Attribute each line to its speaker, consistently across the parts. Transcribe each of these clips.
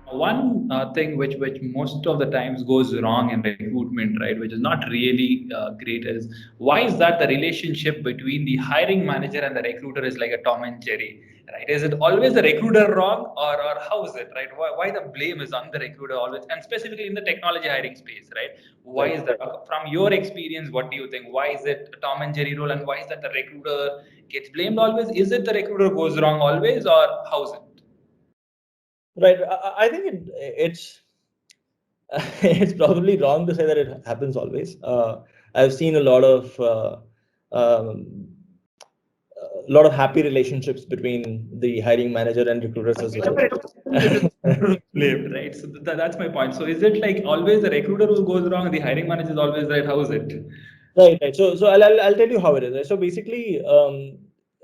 Speaker 1: One thing which most of the times goes wrong in recruitment, right, which is not really great, is why is that the relationship between the hiring manager and the recruiter is like a Tom and Jerry, right? Is it always the recruiter wrong, or how is it, right? Why the blame is on the recruiter always, and specifically in the technology hiring space, right? Why is that? From your experience, what do you think? Why is it a Tom and Jerry role, and why is that the recruiter gets blamed always? Is it the recruiter goes wrong always, or how's it?
Speaker 2: Right. I think it's it's probably wrong to say that it happens always. I've seen um, a lot of happy relationships between the hiring manager and recruiters as well.
Speaker 1: It is blamed, right? So that's my point. So is it like always the recruiter who goes wrong, the hiring manager is always right? How is it?
Speaker 2: Right, right. So I'll tell you how it is. Right? So basically,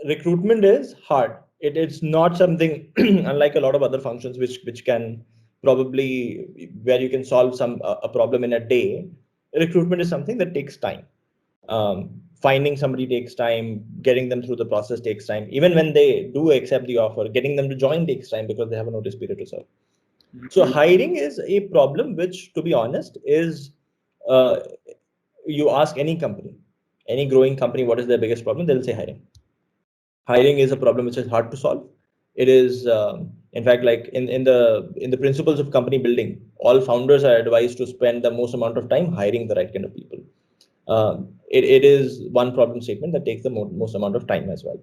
Speaker 2: recruitment is hard. It's not something unlike a lot of other functions which can probably where you can solve a problem in a day. Recruitment is something that takes time. Finding somebody takes time. Getting them through the process takes time. Even when they do accept the offer, getting them to join takes time because they have a notice period to serve. So hiring is a problem which, to be honest, is uh, you ask any company, any growing company, what is their biggest problem? They'll say hiring. Hiring is a problem which is hard to solve. It is, in fact, like in the principles of company building, all founders are advised to spend the most amount of time hiring the right kind of people. It is one problem statement that takes the most amount of time as well.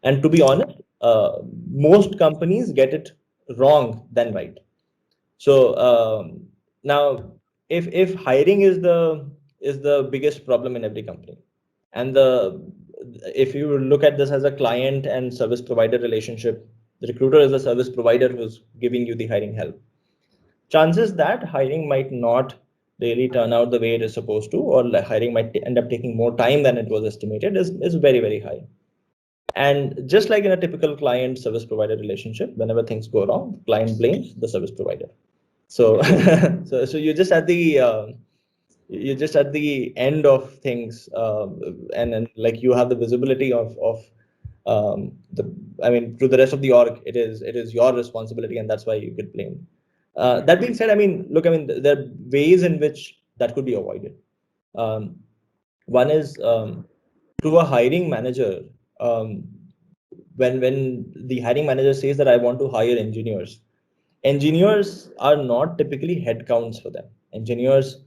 Speaker 2: And to be honest, most companies get it wrong than right. So now, if hiring is the biggest problem in every company, and the if you look at this as a client and service provider relationship, the recruiter is the service provider who's giving you the hiring help. Chances that hiring might not really turn out the way it is supposed to, or hiring might end up taking more time than it was estimated, is very, very high. And just like in a typical client service provider relationship, whenever things go wrong, client blames the service provider. So, so you're just at the end of things, and then like you have the visibility of the. I mean, to the rest of the org, it is your responsibility, and that's why you get blamed. That being said, I mean, look, I mean, there are ways in which that could be avoided. Um, One is to a hiring manager. When the hiring manager says that I want to hire engineers are not typically headcounts for them. Engineers,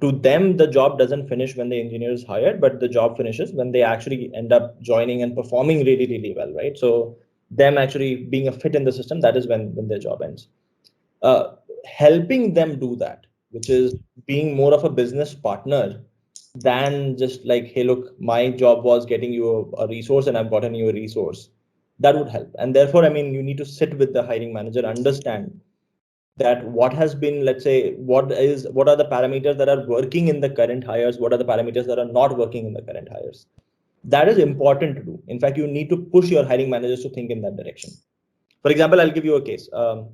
Speaker 2: to them, the job doesn't finish when the engineer is hired, but the job finishes when they actually end up joining and performing really, really well, right? So them actually being a fit in the system, that is when their job ends. Helping them do that, which is being more of a business partner than just like, hey, look, my job was getting you a resource and I've gotten you a resource. That would help. And therefore, I mean, you need to sit with the hiring manager, understand that what has been, let's say, what are the parameters that are working in the current hires, what are the parameters that are not working in the current hires. That is important to do. In fact, you need to push your hiring managers to think in that direction. For example, I'll give you a case. Um,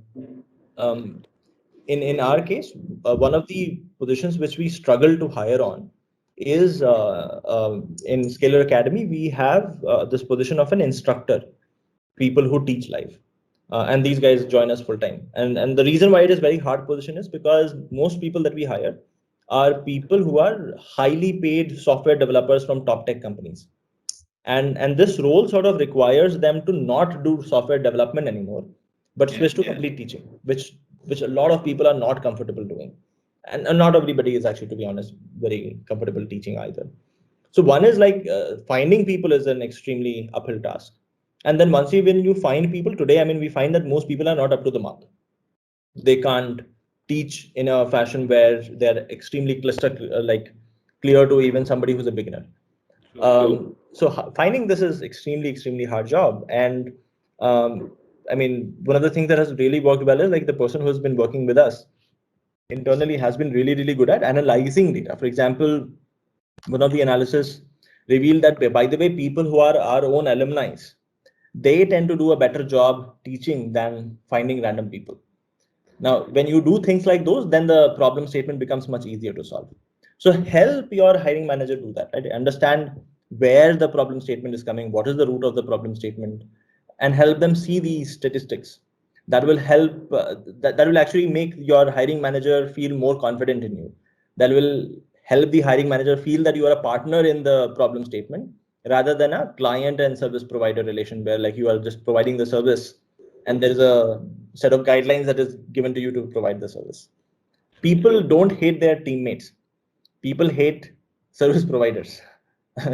Speaker 2: in our case, one of the positions which we struggle to hire on is in Scalar Academy. We have this position of an instructor, people who teach live, and these guys join us full time. And the reason why it is very hard position is because most people that we hire are people who are highly paid software developers from top tech companies, and this role sort of requires them to not do software development anymore, but switch to complete teaching, which a lot of people are not comfortable doing, and not everybody is actually, to be honest, very comfortable teaching either. So one is like finding people is an extremely uphill task, and then when you find people today, I mean, we find that most people are not up to the mark. They can't teach in a fashion where they're extremely clear to even somebody who's a beginner. So finding this is extremely hard job. And I mean, one of the things that has really worked well is like the person who's been working with us internally has been really good at analyzing data. For example, one of the analysis revealed that, by the way, people who are our own alumni, they tend to do a better job teaching than finding random people. Now, when you do things like those, then the problem statement becomes much easier to solve. So help your hiring manager do that, right? Understand where the problem statement is coming, what is the root of the problem statement, and help them see these statistics. That will help, that will actually make your hiring manager feel more confident in you. That will help the hiring manager feel that you are a partner in the problem statement rather than a client and service provider relation where like you are just providing the service and there is a set of guidelines that is given to you to provide the service. People don't hate their teammates. People hate service providers.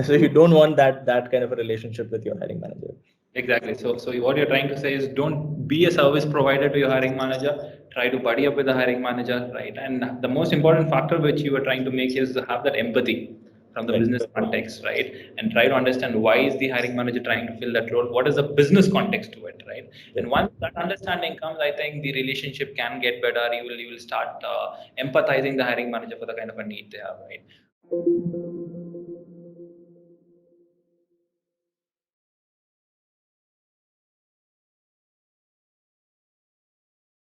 Speaker 2: So you don't want that kind of a relationship with your hiring manager.
Speaker 1: Exactly. So what you're trying to say is don't be a service provider to your hiring manager. Try to buddy up with the hiring manager, right? And the most important factor which you are trying to make is to have that empathy from the
Speaker 2: Right.
Speaker 1: business context, right? And try to understand why is the hiring manager trying to fill that role? What is the business context to it, right?
Speaker 2: Yeah.
Speaker 1: And once that understanding comes, I think the relationship can get better. You will start empathizing the hiring manager for the kind of a need they have, right?